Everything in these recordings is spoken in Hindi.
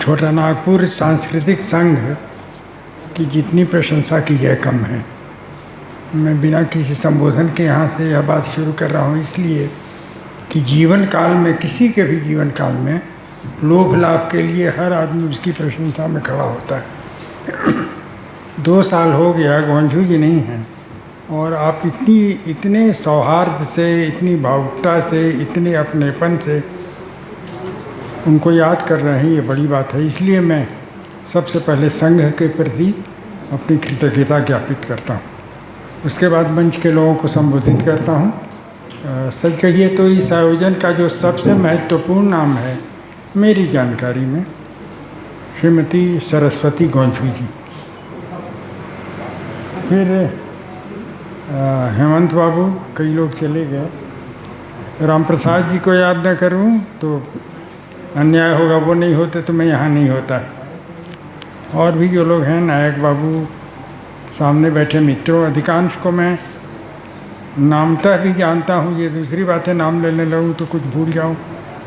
छोटा नागपुर सांस्कृतिक संघ की जितनी प्रशंसा की जाए कम है। मैं बिना किसी संबोधन के यहाँ से यह बात शुरू कर रहा हूँ इसलिए कि जीवन काल में, किसी के भी जीवन काल में लोभ लाभ के लिए हर आदमी उसकी प्रशंसा में खड़ा होता है। 2 साल हो गया गोंझू जी नहीं हैं और आप इतने सौहार्द से, इतनी भावुकता से, इतने अपनेपन से उनको याद कर रहे हैं, ये बड़ी बात है। इसलिए मैं सबसे पहले संघ के प्रति अपनी कृतज्ञता ज्ञापित करता हूँ। उसके बाद मंच के लोगों को संबोधित करता हूँ। सच कहिए तो इस आयोजन का जो सबसे महत्वपूर्ण नाम है मेरी जानकारी में, श्रीमती सरस्वती गोंझू जी। फिर हेमंत बाबू, कई लोग चले गए। राम प्रसाद जी को याद न करूं तो अन्याय होगा, वो नहीं होते तो मैं यहाँ नहीं होता। और भी जो लोग हैं, नायक बाबू, सामने बैठे मित्रों, अधिकांश को मैं नामतः भी जानता हूँ। ये दूसरी बात है, नाम लेने लगूँ तो कुछ भूल जाऊँ,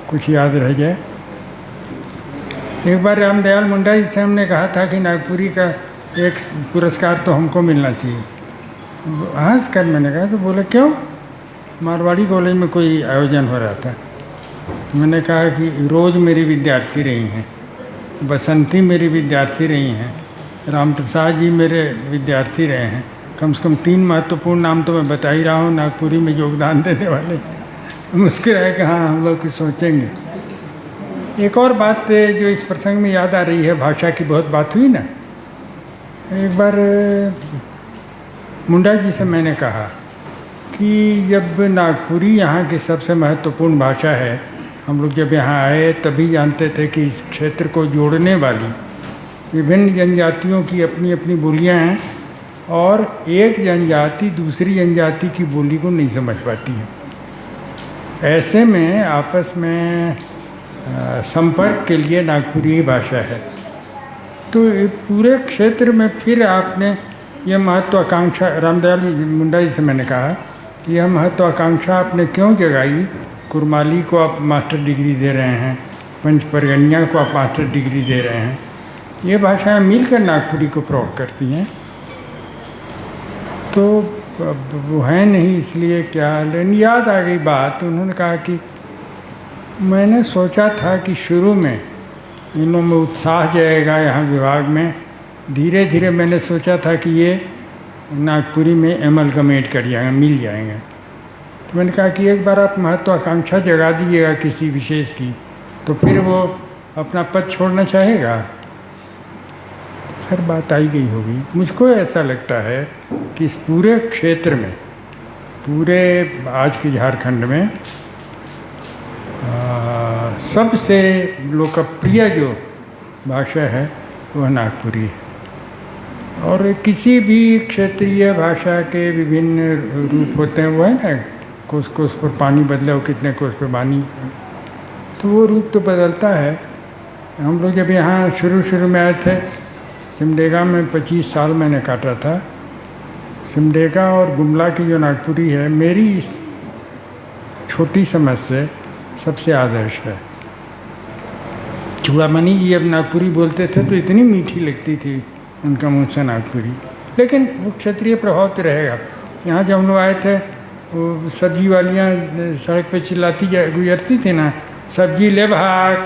कुछ याद रह जाए। एक बार रामदयाल मुंडा जी से हमने कहा था कि नागपुरी का एक पुरस्कार तो हमको मिलना चाहिए। हंस कर मैंने कहा, तो बोले क्यों? मारवाड़ी कॉलेज में कोई आयोजन हो रहा था। मैंने कहा कि रोज़ मेरी विद्यार्थी रही हैं, बसंती मेरी विद्यार्थी रही हैं, राम प्रसाद जी मेरे विद्यार्थी रहे हैं। कम से कम 3 महत्वपूर्ण नाम तो मैं बता ही रहा हूँ नागपुरी में योगदान देने वाले। मुस्कुराए कि हाँ, हम लोग कुछ सोचेंगे। एक और बात जो इस प्रसंग में याद आ रही है, भाषा की बहुत बात हुई ना। एक बार मुंडा जी से मैंने कहा कि जब नागपुरी यहाँ की सबसे महत्वपूर्ण भाषा है, हम लोग जब यहाँ आए तभी जानते थे कि इस क्षेत्र को जोड़ने वाली विभिन्न जनजातियों की अपनी अपनी बोलियाँ हैं और एक जनजाति दूसरी जनजाति की बोली को नहीं समझ पाती है। ऐसे में आपस में संपर्क के लिए नागपुरी ही भाषा है। तो पूरे क्षेत्र में फिर आपने यह महत्वाकांक्षा, रामदयाल मुंडा जी से मैंने कहा कि यह महत्वाकांक्षा आपने क्यों जगाई? कुरमाली को आप मास्टर डिग्री दे रहे हैं, पंच परगनिया को आप मास्टर डिग्री दे रहे हैं, ये भाषाएं मिलकर नागपुरी को प्रौढ़ करती हैं। तो वो है नहीं, इसलिए क्या, लेकिन याद आ गई बात। उन्होंने कहा कि मैंने सोचा था कि शुरू में इन लोगों में उत्साह जाएगा यहाँ विभाग में, धीरे धीरे मैंने सोचा था कि ये नागपुरी में एमलगमेट कर जाएंगे, मिल जाएंगे। तो मैंने कहा कि एक बार आप महत्वाकांक्षा जगा दीजिएगा किसी विशेष की, तो फिर वो अपना पद छोड़ना चाहेगा। खैर बात आई गई होगी। मुझको ऐसा लगता है कि इस पूरे क्षेत्र में, पूरे आज के झारखंड में सबसे लोकप्रिय जो भाषा है वह नागपुरी है। और किसी भी क्षेत्रीय भाषा के विभिन्न रूप होते हैं, वो है ना, कोस कोस पर पानी बदला हो, कितने कोस पर पानी, तो वो रूप तो बदलता है। हम लोग जब यहाँ शुरू में आए थे, सिमडेगा में 25 साल मैंने काटा था। सिमडेगा और गुमला की जो नागपुरी है, मेरी इस छोटी समझ से सबसे आदर्श है। चूड़ामणि जी जब नागपुरी बोलते थे तो इतनी मीठी लगती थी उनका मुँह से नागपुरी, लेकिन वो क्षेत्रीय प्रभाव तो रहेगा। यहाँ जब हम लोग आए थे, वो सब्जी वालियाँ सड़क पे चिल्लाती गुजरती थी ना, सब्जी ले भाग।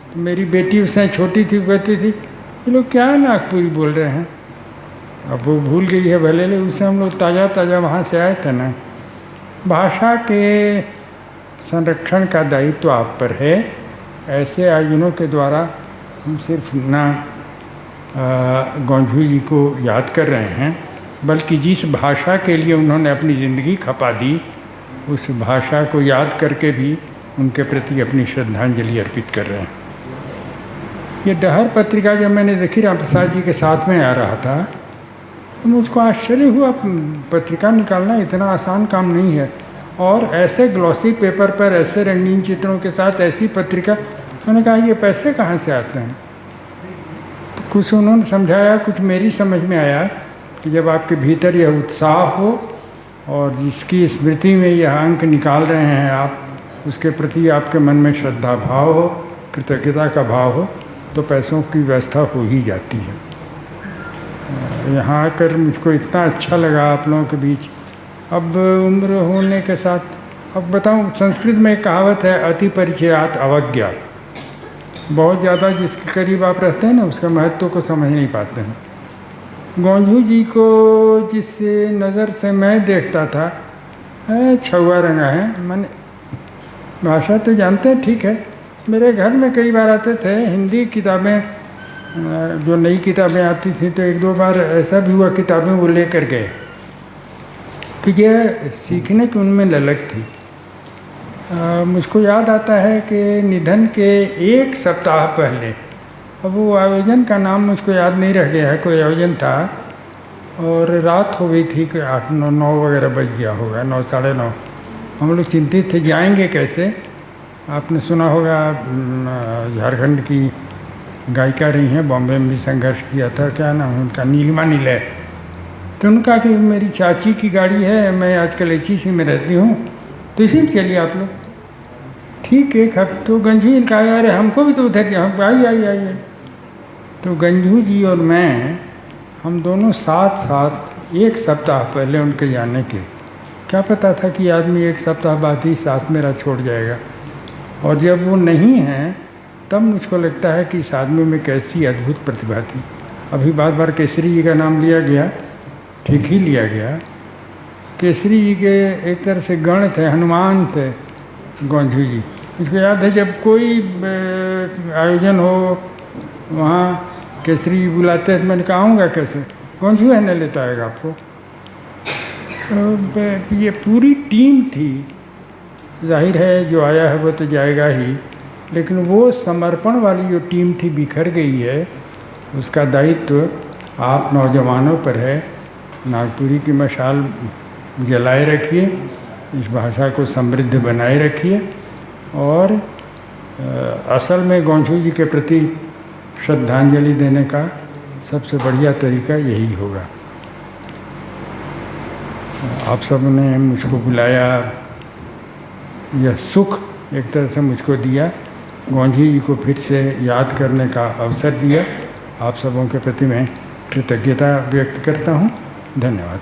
तो मेरी बेटी उससे छोटी थी, वो कहती थी ये लोग क्या नागपुरी बोल रहे हैं। अब वो भूल गई है भले, ले उससे हम लोग ताज़ा वहाँ से आए थे ना। भाषा के संरक्षण का दायित्व तो आप पर है। ऐसे आयोजनों के द्वारा हम सिर्फ ना गोंझू जी को याद कर रहे हैं, बल्कि जिस भाषा के लिए उन्होंने अपनी ज़िंदगी खपा दी, उस भाषा को याद करके भी उनके प्रति अपनी श्रद्धांजलि अर्पित कर रहे हैं। ये डहर पत्रिका जब मैंने देखी, राम प्रसाद जी के साथ में आ रहा था, तो मुझको आश्चर्य हुआ। पत्रिका निकालना इतना आसान काम नहीं है, और ऐसे ग्लॉसी पेपर पर ऐसे रंगीन चित्रों के साथ ऐसी पत्रिका। मैंने कहा ये पैसे कहाँ से आते हैं? तो कुछ उन्होंने समझाया, कुछ मेरी समझ में आया कि जब आपके भीतर यह उत्साह हो और जिसकी स्मृति में यह अंक निकाल रहे हैं आप, उसके प्रति आपके मन में श्रद्धा भाव हो, कृतज्ञता का भाव हो तो पैसों की व्यवस्था हो ही जाती है। यहाँ आकर मुझको इतना अच्छा लगा आप लोगों के बीच। अब उम्र होने के साथ अब बताऊँ, संस्कृत में एक कहावत है, अति परिचयात अवज्ञा। बहुत ज़्यादा जिसके करीब आप रहते हैं ना, उसका महत्व को समझ नहीं पाते हैं। गोंझू जी को जिस नज़र से मैं देखता था, छुआ रंगा है, मैंने भाषा तो जानते हैं, ठीक है। मेरे घर में कई बार आते थे, हिंदी किताबें जो नई किताबें आती थी तो एक दो बार ऐसा भी हुआ किताबें वो लेकर गए, तो यह सीखने की उनमें ललक थी। मुझको याद आता है कि निधन के एक सप्ताह पहले, अब वो आयोजन का नाम मुझको याद नहीं रह गया है, कोई आयोजन था और रात हो गई थी कि 8-9 वगैरह बज गया होगा, 9 साढ़े 9। हम लोग चिंतित थे जाएंगे कैसे। आपने सुना होगा झारखंड की गायिका रही हैं, बॉम्बे में भी संघर्ष किया था, क्या नाम उनका, नीलिमा नीले। तो उनका कि मेरी चाची की गाड़ी है, मैं आजकल HEC में रहती हूँ, तो इसी में चलिए आप लोग। ठीक, एक हफ्ते तो गंजू जी ने कहा यार हमको भी तो उधर हम आइए। तो गंजू जी और मैं, हम दोनों साथ साथ एक सप्ताह पहले उनके जाने के, क्या पता था कि आदमी एक सप्ताह बाद ही साथ मेरा छोड़ जाएगा। और जब वो नहीं हैं तब मुझको लगता है कि इस आदमी में कैसी अद्भुत प्रतिभा थी। अभी बार बार केसरी जी का नाम लिया गया, ठीक ही लिया गया। केसरी जी के एक तरह से गण थे, हनुमान थे गोंझू जी। मुझको याद है जब कोई आयोजन हो वहाँ केसरी जी बुलाते हैं तो मैंने कहा आऊँगा कैसे, गोंझू है न लेता आएगा आपको। तो ये पूरी टीम थी, जाहिर है जो आया है वो तो जाएगा ही, लेकिन वो समर्पण वाली जो टीम थी बिखर गई है, उसका दायित्व आप नौजवानों पर है। नागपुरी की मशाल जलाए रखिए, इस भाषा को समृद्ध बनाए रखिए और असल में गोंझू जी के प्रति श्रद्धांजलि देने का सबसे बढ़िया तरीका यही होगा। आप सब ने मुझको बुलाया, यह सुख एक तरह से मुझको दिया, गोंझू जी को फिर से याद करने का अवसर दिया। आप सबों के प्रति मैं कृतज्ञता व्यक्त करता हूँ। धन्यवाद।